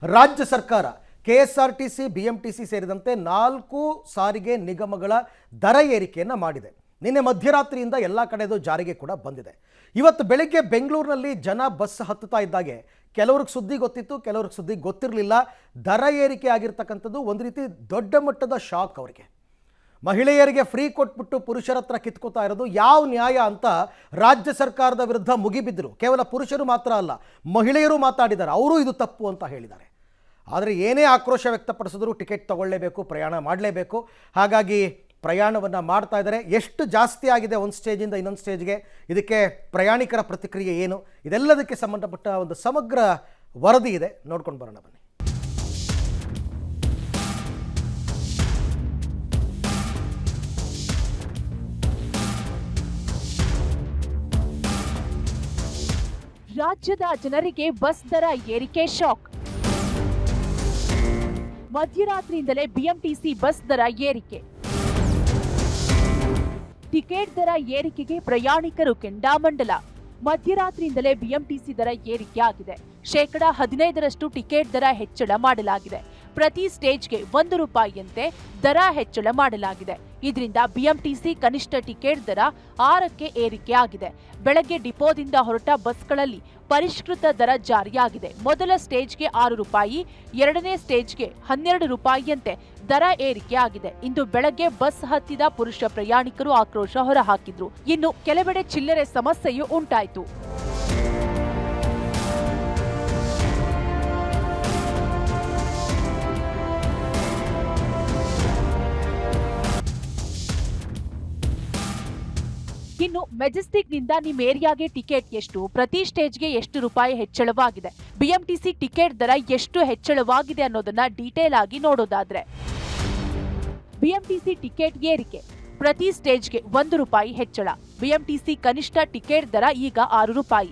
ರಾಜ್ಯ ಸರ್ಕಾರ KSRTC BMTC ಸೇರಿದಂತೆ 4 ಸಾರಿಗೆ ನಿಗಮಗಳ ದರ ಏರಿಕೆಯನ್ನು ಮಾಡಿದೆ. ನಿನ್ನೆ ಮಧ್ಯರಾತ್ರಿಯಿಂದ ಎಲ್ಲ ಕಡೆದು ಜಾರಿಗೆ ಕೂಡ ಬಂದಿದೆ. ಇವತ್ತು ಬೆಳಗ್ಗೆ ಬೆಂಗಳೂರಿನಲ್ಲಿ ಜನ ಬಸ್ ಹತ್ತುತ್ತಾ ಇದ್ದಾಗೆ ಕೆಲವರಿಗೆ ಸುದ್ದಿ ಗೊತ್ತಿತ್ತು, ಕೆಲವರಿಗೆ ಸುದ್ದಿ ಗೊತ್ತಿರಲಿಲ್ಲ. ದರ ಏರಿಕೆ ಆಗಿರ್ತಕ್ಕಂಥದ್ದು ಒಂದು ರೀತಿ ದೊಡ್ಡ ಮಟ್ಟದ ಶಾಕ್ ಅವರಿಗೆ. ಮಹಿಳೆಯರಿಗೆ ಫ್ರೀ ಕೊಟ್ಬಿಟ್ಟು ಪುರುಷರ ಹತ್ರ ಕಿತ್ಕೋತಾ ಇರೋದು ಯಾವ ನ್ಯಾಯ ಅಂತ ರಾಜ್ಯ ಸರ್ಕಾರದ ವಿರುದ್ಧ ಮುಗಿಬಿದ್ದರು. ಕೇವಲ ಪುರುಷರು ಮಾತ್ರ ಅಲ್ಲ, ಮಹಿಳೆಯರು ಮಾತಾಡಿದ್ದಾರೆ, ಅವರು ಇದು ತಪ್ಪು ಅಂತ ಹೇಳಿದ್ದಾರೆ. ಆದರೆ ಏನೇ ಆಕ್ರೋಶ ವ್ಯಕ್ತಪಡಿಸಿದ್ರು ಟಿಕೆಟ್ ತಗೊಳ್ಳೇಬೇಕು, ಪ್ರಯಾಣ ಮಾಡಲೇಬೇಕು. ಹಾಗಾಗಿ ಪ್ರಯಾಣವನ್ನು ಮಾಡ್ತಾ ಇದ್ದಾರೆ. ಎಷ್ಟು ಜಾಸ್ತಿ ಆಗಿದೆ ಒಂದು ಸ್ಟೇಜಿಂದ ಇನ್ನೊಂದು ಸ್ಟೇಜ್ಗೆ, ಇದಕ್ಕೆ ಪ್ರಯಾಣಿಕರ ಪ್ರತಿಕ್ರಿಯೆ ಏನು, ಇದೆಲ್ಲದಕ್ಕೆ ಸಂಬಂಧಪಟ್ಟ ಒಂದು ಸಮಗ್ರ ವರದಿ ಇದೆ, ನೋಡ್ಕೊಂಡು ಬರೋಣ ಬನ್ನಿ. ರಾಜ್ಯದ ಜನರಿಗೆ ಬಸ್ ದರ ಏರಿಕೆ ಶಾಕ್. ಮಧ್ಯರಾತ್ರಿಯಿಂದಲೇ ಬಿಎಂಟಿಸಿ ಬಸ್ ದರ ಏರಿಕೆ. ಟಿಕೆಟ್ ದರ ಏರಿಕೆಗೆ ಪ್ರಯಾಣಿಕರು ಕೆಂಡಾಮಂಡಲ. ಮಧ್ಯರಾತ್ರಿಯಿಂದಲೇ ಬಿಎಂಟಿಸಿ ದರ ಏರಿಕೆ ಆಗಿದೆ. 15% ಟಿಕೆಟ್ ದರ ಹೆಚ್ಚಳ ಮಾಡಲಾಗಿದೆ. ಪ್ರತಿ ಸ್ಟೇಜ್ಗೆ ₹1 ದರ ಹೆಚ್ಚಳ ಮಾಡಲಾಗಿದೆ. ಇದರಿಂದ ಬಿಎಂಟಿಸಿ ಕನಿಷ್ಠ ಟಿಕೆಟ್ ದರ 6ಕ್ಕೆ ಏರಿಕೆ ಆಗಿದೆ. ಬೆಳಗ್ಗೆ ಡಿಪೋದಿಂದ ಹೊರಟ ಬಸ್ಗಳಲ್ಲಿ ಪರಿಷ್ಕೃತ ದರ ಜಾರಿಯಾಗಿದೆ. ಮೊದಲ ಸ್ಟೇಜ್ಗೆ ₹6, ಎರಡನೇ ಸ್ಟೇಜ್ಗೆ ₹12 ದರ ಏರಿಕೆ ಆಗಿದೆ. ಇಂದು ಬೆಳಗ್ಗೆ ಬಸ್ ಹತ್ತಿದ ಪುರುಷ ಪ್ರಯಾಣಿಕರು ಆಕ್ರೋಶ ಹೊರಹಾಕಿದ್ರು. ಇನ್ನು ಕೆಲವೆಡೆ ಚಿಲ್ಲರೆ ಸಮಸ್ಯೆಯೂ ಉಂಟಾಯಿತು. ಇನ್ನು ಮೆಜೆಸ್ಟಿಕ್ನಿಂದ ನಿಮ್ಮ ಏರಿಯಾಗೆ ಟಿಕೆಟ್ ಎಷ್ಟು, ಪ್ರತಿ ಸ್ಟೇಜ್ಗೆ ಎಷ್ಟು ರೂಪಾಯಿ ಹೆಚ್ಚಳವಾಗಿದೆ, ಬಿಎಂಟಿಸಿ ಟಿಕೆಟ್ ದರ ಎಷ್ಟು ಹೆಚ್ಚಳವಾಗಿದೆ ಅನ್ನೋದನ್ನ ಡೀಟೇಲ್ ಆಗಿ ನೋಡೋದಾದ್ರೆ, ಬಿಎಂಟಿಸಿ ಟಿಕೆಟ್ ಏರಿಕೆ ಪ್ರತಿ ಸ್ಟೇಜ್ಗೆ ₹1 ಹೆಚ್ಚಳ. ಬಿಎಂಟಿಸಿ ಕನಿಷ್ಠ ಟಿಕೆಟ್ ದರ ಈಗ ₹6.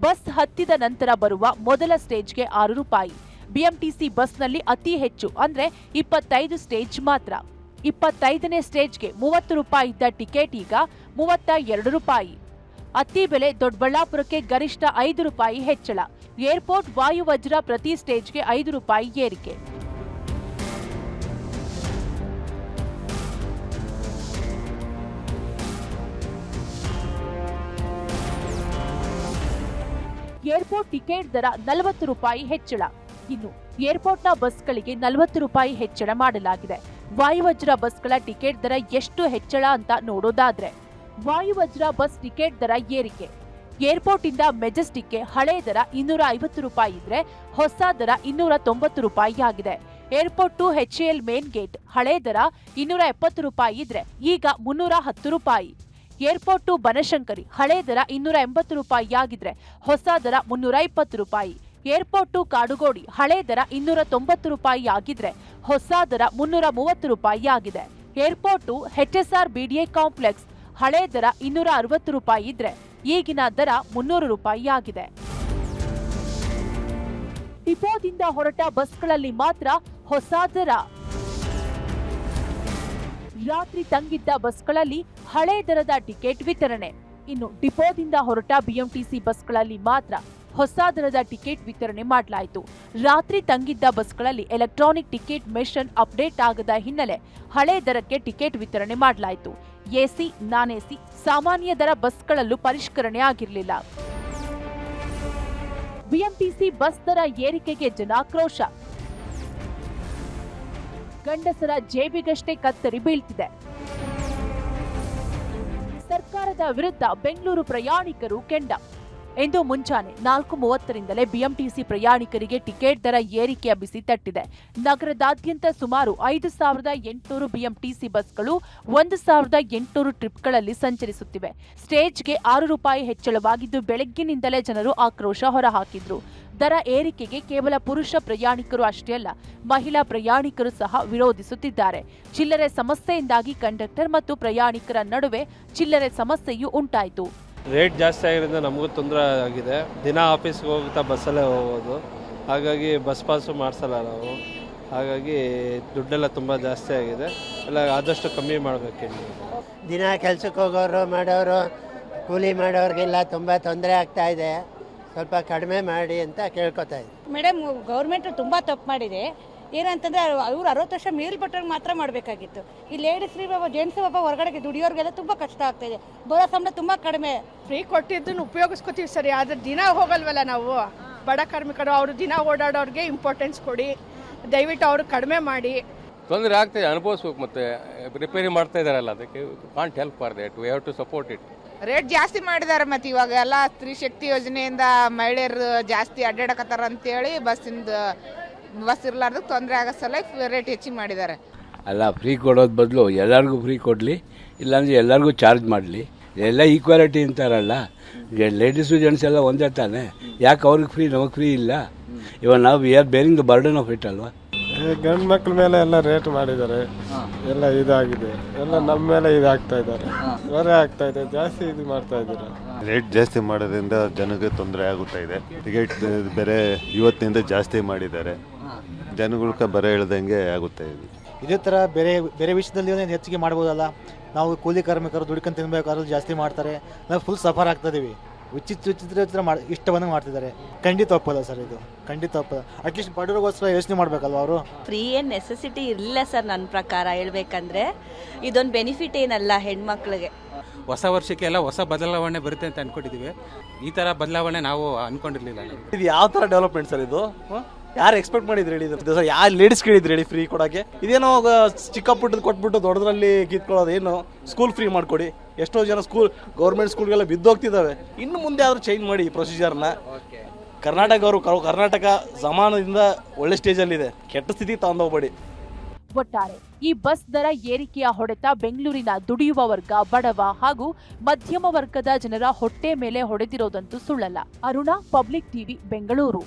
ಬಸ್ ಹತ್ತಿದ ನಂತರ ಬರುವ ಮೊದಲ ಸ್ಟೇಜ್ಗೆ ₹6. ಬಿಎಂಟಿಸಿ ಬಸ್ನಲ್ಲಿ ಅತಿ ಹೆಚ್ಚು ಅಂದ್ರೆ 25 ಸ್ಟೇಜ್ ಮಾತ್ರ. 25ನೇ ಸ್ಟೇಜ್ಗೆ ₹30 ಇದ್ದ ಟಿಕೆಟ್ ಈಗ ₹32. ಅತಿ ಬೆಲೆ ದೊಡ್ಡಬಳ್ಳಾಪುರಕ್ಕೆ ಗರಿಷ್ಠ ₹5 ಹೆಚ್ಚಳ. ಏರ್ಪೋರ್ಟ್ ವಾಯುವಜ್ರ ಪ್ರತಿ ಸ್ಟೇಜ್ಗೆ ₹5 ಏರಿಕೆ. ಏರ್ಪೋರ್ಟ್ ಟಿಕೆಟ್ ದರ ₹40 ಹೆಚ್ಚಳ. ಇನ್ನು ಏರ್ಪೋರ್ಟ್ನ ಬಸ್ಗಳಿಗೆ ₹40 ಹೆಚ್ಚಳ ಮಾಡಲಾಗಿದೆ. ವಾಯುವಜ್ರ ಬಸ್ಗಳ ಟಿಕೆಟ್ ದರ ಎಷ್ಟು ಹೆಚ್ಚಳ ಅಂತ ನೋಡೋದಾದ್ರೆ, ವಾಯುವಜ್ರ ಬಸ್ ಟಿಕೆಟ್ ದರ ಏರಿಕೆ. ಏರ್ಪೋರ್ಟ್ ಇಂದ ಮೆಜೆಸ್ಟಿಕ್ಗೆ ಹಳೆ ದರ ₹250 ಇದ್ರೆ ಹೊಸ ದರ ₹290 ಆಗಿದೆ. Airport to HAL main gate ಹಳೆ ದರ ₹270 ಇದ್ರೆ ಈಗ ₹310. ಏರ್ಪೋರ್ಟ್ ಟು ಬನಶಂಕರಿ ಹಳೆ ದರ ₹280 ಆಗಿದ್ರೆ ಹೊಸ ದರ ₹320. ಏರ್ಪೋರ್ಟ್ ಟು ಕಾಡುಗೋಡಿ ಹಳೆ ದರ ₹290 ಆಗಿದ್ರೆ ಹೊಸ ದರ ₹330 ಆಗಿದೆ. Airport to HSR BDA complex ಹಳೆ ದರ ₹260 ಇದ್ರೆ ಈಗಿನ ದರ ₹300 ಆಗಿದೆ. ಡಿಪೋದಿಂದ ಹೊರಟ ಬಸ್ಗಳಲ್ಲಿ ಮಾತ್ರ ಹೊಸ ದರ. ರಾತ್ರಿ ತಂಗಿದ್ದ ಬಸ್ಗಳಲ್ಲಿ ಹಳೆ ದರದ ಟಿಕೆಟ್ ವಿತರಣೆ. ಇನ್ನು ಡಿಪೋದಿಂದ ಹೊರಟ ಬಿಎಂಟಿಸಿ ಬಸ್ಗಳಲ್ಲಿ ಮಾತ್ರ ಹೊಸ ದರದ ಟಿಕೆಟ್ ವಿತರಣೆ ಮಾಡಲಾಯಿತು. ರಾತ್ರಿ ತಂಗಿದ್ದ ಬಸ್ಗಳಲ್ಲಿ ಎಲೆಕ್ಟ್ರಾನಿಕ್ ಟಿಕೆಟ್ ಮೆಷಿನ್ ಅಪ್ಡೇಟ್ ಆಗದ ಹಿನ್ನೆಲೆ ಹಳೆ ದರಕ್ಕೆ ಟಿಕೆಟ್ ವಿತರಣೆ ಮಾಡಲಾಯಿತು. ಎಸಿ, ನಾನ್ ಎಸಿ, ಸಾಮಾನ್ಯ ದರ ಬಸ್ಗಳಲ್ಲೂ ಪರಿಷ್ಕರಣೆ ಆಗಿರಲಿಲ್ಲ. ಬಿಎಂಟಿಸಿ ಬಸ್ ದರ ಏರಿಕೆಗೆ ಜನಾಕ್ರೋಶ. ಗಂಡಸರ ಜೇಬಿಗಷ್ಟೇ ಕತ್ತರಿ ಬೀಳ್ತಿದೆ. ಸರ್ಕಾರದ ವಿರುದ್ಧ ಬೆಂಗಳೂರು ಪ್ರಯಾಣಿಕರು ಕೆಂಡ. ಇಂದು ಮುಂಜಾನೆ 4:30ರಿಂದಲೇ ಬಿಎಂಟಿಸಿ ಪ್ರಯಾಣಿಕರಿಗೆ ಟಿಕೆಟ್ ದರ ಏರಿಕೆಯ ಬಿಸಿ ತಟ್ಟಿದೆ. ನಗರದಾದ್ಯಂತ ಸುಮಾರು 5,800 ಬಿಎಂಟಿಸಿ ಬಸ್ಗಳು 1,800 ಟ್ರಿಪ್ಗಳಲ್ಲಿ ಸಂಚರಿಸುತ್ತಿವೆ. ಸ್ಟೇಜ್ಗೆ ₹6 ಹೆಚ್ಚಳವಾಗಿದ್ದು ಬೆಳಗ್ಗಿನಿಂದಲೇ ಜನರು ಆಕ್ರೋಶ ಹೊರಹಾಕಿದ್ರು. ದರ ಏರಿಕೆಗೆ ಕೇವಲ ಪುರುಷ ಪ್ರಯಾಣಿಕರು ಅಷ್ಟೇ ಅಲ್ಲ, ಮಹಿಳಾ ಪ್ರಯಾಣಿಕರು ಸಹ ವಿರೋಧಿಸುತ್ತಿದ್ದಾರೆ. ಚಿಲ್ಲರೆ ಸಮಸ್ಯೆಯಿಂದಾಗಿ ಕಂಡಕ್ಟರ್ ಮತ್ತು ಪ್ರಯಾಣಿಕರ ನಡುವೆ ಚಿಲ್ಲರೆ ಸಮಸ್ಯೆಯೂ ಉಂಟಾಯಿತು. ರೇಟ್ ಜಾಸ್ತಿ ಆಗಿರೋದ್ರಿಂದ ನಮಗೂ ತೊಂದರೆ ಆಗಿದೆ. ದಿನ ಆಫೀಸ್ಗೆ ಹೋಗ್ತಾ ಬಸ್ಸಲ್ಲೇ ಹೋಗೋದು, ಹಾಗಾಗಿ ಬಸ್ ಪಾಸು ಮಾಡಿಸಲ್ಲ ನಾವು. ಹಾಗಾಗಿ ದುಡ್ಡೆಲ್ಲ ತುಂಬ ಜಾಸ್ತಿ ಆಗಿದೆ. ಎಲ್ಲ ಆದಷ್ಟು ಕಮ್ಮಿ ಮಾಡಬೇಕಿಲ್ಲ. ದಿನ ಕೆಲಸಕ್ಕೆ ಹೋಗೋರು ಮಾಡೋರು ಕೂಲಿ ಮಾಡೋರಿಗೆಲ್ಲ ತುಂಬ ತೊಂದರೆ ಆಗ್ತಾ ಇದೆ. ಸ್ವಲ್ಪ ಕಡಿಮೆ ಮಾಡಿ ಅಂತ ಕೇಳ್ಕೊತಾ ಇದ್ದೀನಿ. ಮೇಡಮ್, ಗೌರ್ಮೆಂಟ್ ತುಂಬ ತಪ್ಪು ಮಾಡಿದೆ. ಏನಂತಂದ್ರೆ ಅವ್ರು 60 ವರ್ಷ ಮೇಲ್ಪಟ್ಟವ್ರಿಗೆ ಮಾತ್ರ ಮಾಡಬೇಕಾಗಿತ್ತು. ಈ ಲೇಡೀಸ್ ಜೆಂಟ್ಸ್ ಹೊರಗಡೆ ದುಡಿಯೋರಿಗೆಲ್ಲ ತುಂಬ ಕಷ್ಟ ಆಗ್ತಾ ಇದೆ. ಬರೋ ಸಂಬಳ ತುಂಬ ಕಡಿಮೆ. ಫ್ರೀ ಕೊಟ್ಟಿದ್ದನ್ನು ಉಪಯೋಗಿಸ್ಕೋತೀವಿ ಸರಿ, ಆದರೆ ದಿನ ಹೋಗಲ್ವಲ್ಲ ನಾವು. ಬಡ ಕಾರ್ಮಿಕರು ಅವರು ದಿನ ಓಡಾಡೋರಿಗೆ ಇಂಪಾರ್ಟೆನ್ಸ್ ಕೊಡಿ, ದಯವಿಟ್ಟು ಅವರು ಕಡಿಮೆ ಮಾಡಿ. ತೊಂದರೆ ಆಗ್ತದೆ, ಅನುಭವಿಸ್ಬೇಕು. ಮತ್ತೆ ರಿಪೇರಿ ಮಾಡ್ತಾ ಇದಾರಲ್ಲ, ಅದಕ್ಕೆ can't help for that, we have to support it. Rate ಜಾಸ್ತಿ ಮಾಡಿದ್ದಾರೆ. ಮತ್ತು ಇವಾಗ ಎಲ್ಲ ಸ್ತ್ರೀ ಶಕ್ತಿ ಯೋಜನೆಯಿಂದ ಮಹಿಳೆಯರು ಜಾಸ್ತಿ ಅಡ್ಡಾಡಕತ್ತಾರ ಅಂತೇಳಿ ಬಸ್ ಇರ್ಲಾರ್ದಕ್ಕೆ ತೊಂದರೆ ಆಗೋ ಸಲ ರೇಟ್ ಹೆಚ್ಚಿಗೆ ಮಾಡಿದ್ದಾರೆ. ಅಲ್ಲ, ಫ್ರೀ ಕೊಡೋದು ಬದಲು ಎಲ್ಲರಿಗೂ ಫ್ರೀ ಕೊಡಲಿ, ಇಲ್ಲಾಂದರೆ ಎಲ್ಲರಿಗೂ ಚಾರ್ಜ್ ಮಾಡಲಿ. ಎಲ್ಲ ಈಕ್ವಾಲಿಟಿ ಅಂತಾರಲ್ಲ, ಲೇಡೀಸು ಜೆಂಟ್ಸ್ ಎಲ್ಲ ಒಂದೇ ತಾನೆ, ಯಾಕೆ ಅವ್ರಿಗೆ ಫ್ರೀ ನಮಗೆ ಫ್ರೀ ಇಲ್ಲ? ಇವಾಗ ನಾವು we are bearing the burden of it ಅಲ್ವಾ? ಗಂಡು ಮಕ್ಳ ಮೇಲೆ ಎಲ್ಲ ರೇಟ್ ಮಾಡಿದ್ದಾರೆ, ಎಲ್ಲ ಇದಾಗಿದೆ, ಎಲ್ಲ ನಮ್ಮ ಮೇಲೆ ಇದಾಗ್ತಾ ಇದ್ದಾರೆ, ಹೊರೆ ಆಗ್ತಾ ಇದೆ, ಜಾಸ್ತಿ ಇದು ಮಾಡ್ತಾ ಇದ್ದಾರೆ. ರೇಟ್ ಜಾಸ್ತಿ ಮಾಡೋದ್ರಿಂದ ಜನಕ್ಕೆ ತೊಂದರೆ ಆಗುತ್ತಾ ಇದೆ. ಟಿಕೆಟ್ ಬೇರೆ ಇವತ್ತಿನಿಂದ ಜಾಸ್ತಿ ಮಾಡಿದ್ದಾರೆ, ಜನಗಳ್ಗೆ ಬರ ಹೇಳ್ದಂಗೆ ಆಗುತ್ತಾ ಇದೆ. ಇದೇ ಥರ ಬೇರೆ ಬೇರೆ ವಿಷಯದಲ್ಲಿ ಹೆಚ್ಚಿಗೆ ಮಾಡ್ಬೋದಲ್ಲ. ನಾವು ಕೂಲಿ ಕಾರ್ಮಿಕರು ದುಡ್ಕೊಂಡು ತಿನ್ಬೇಕು, ಅದ್ರಲ್ಲಿ ಜಾಸ್ತಿ ಮಾಡ್ತಾರೆ, ನಾವು ಫುಲ್ ಸಫರ್ ಆಗ್ತಾ ಇದೀವಿ. ವಿಚಿತ್ರ ಇಷ್ಟ ಬಂದಂಗೆ ಮಾಡ್ತಿದ್ದಾರೆ. ಖಂಡಿತ ಒಪ್ಪಲ್ಲ ಸರ್, ಇದು ಖಂಡಿತ ಒಪ್ಪಲ್ಲ. ಅಟ್ಲೀಸ್ಟ್ ಬಡವರಿಗೋಸ್ಕರ ಯೋಚನೆ ಮಾಡಬೇಕಲ್ವ ಅವರು. ಫ್ರೀ ಏನು ನೆಸೆಸಿಟಿ ಇರಲಿಲ್ಲ ಸರ್, ನನ್ನ ಪ್ರಕಾರ ಹೇಳ್ಬೇಕಂದ್ರೆ ಇದೊಂದು ಬೆನಿಫಿಟ್ ಏನಲ್ಲ ಹೆಣ್ಮಕ್ಳಿಗೆ. ಹೊಸ ವರ್ಷಕ್ಕೆಲ್ಲ ಹೊಸ ಬದಲಾವಣೆ ಬರುತ್ತೆ ಅಂತ ಅನ್ಕೊಂಡಿದ್ದೀವಿ. ಈ ಥರ ಬದಲಾವಣೆ ನಾವು ಅನ್ಕೊಂಡಿರ್ಲಿಲ್ಲ. ಇದು ಯಾವ ಥರ ಡೆವಲಪ್ಮೆಂಟ್ ಸರ್ ಇದು? ಯಾರು ಎಕ್ಸ್ಪೆಕ್ಟ್ ಮಾಡಿದ್ರು ಹೇಳಿ ಇದು ಸರ್? ಯಾರು ಲೇಡೀಸ್ ಕೇಳಿದ್ರು ಹೇಳಿ ಫ್ರೀ ಕೊಡೋಕ್ಕೆ? ಇದೇನೋ ಚಿಕ್ಕ ಪುಟ್ಟದ್ದು ಕೊಟ್ಬಿಟ್ಟು ದೊಡ್ಡದ್ರಲ್ಲಿ ಕಿತ್ಕೊಳ್ಳೋದು. ಏನು ಸ್ಕೂಲ್ ಫ್ರೀ ಮಾಡಿಕೊಡಿ. ಎಷ್ಟೋ ಜನ ಗೌರ್ಮೆಂಟ್ ಸ್ಕೂಲ್ಗೆಲ್ಲ ಬಿದ್ದೋಗ್ತಿದ್ದಾವೆ. ಇನ್ನು ಮುಂದೆ ಆದರೂ ಚೇಂಜ್ ಮಾಡಿ ಈ ಪ್ರೊಸೀಜರ್ನ. ಕರ್ನಾಟಕ ಜಮಾನದಿಂದ ಒಳ್ಳೆ ಸ್ಟೇಜಲ್ಲಿದೆ, ಕೆಟ್ಟ ಸ್ಥಿತಿಗೆ ತಗೊಂಡೋಗ್ಬೇಡಿ. ಒಟ್ಟಾರೆ ಈ ಬಸ್ ದರ ಏರಿಕೆಯ ಹೊಡೆತ ಬೆಂಗಳೂರಿನ ದುಡಿಯುವ ವರ್ಗ, ಬಡವ ಹಾಗೂ ಮಧ್ಯಮ ವರ್ಗದ ಜನರ ಹೊಟ್ಟೆ ಮೇಲೆ ಹೊಡೆದಿರೋದಂತೂ ಸುಳ್ಳಲ್ಲ. Aruna, public TV, Bengaluru.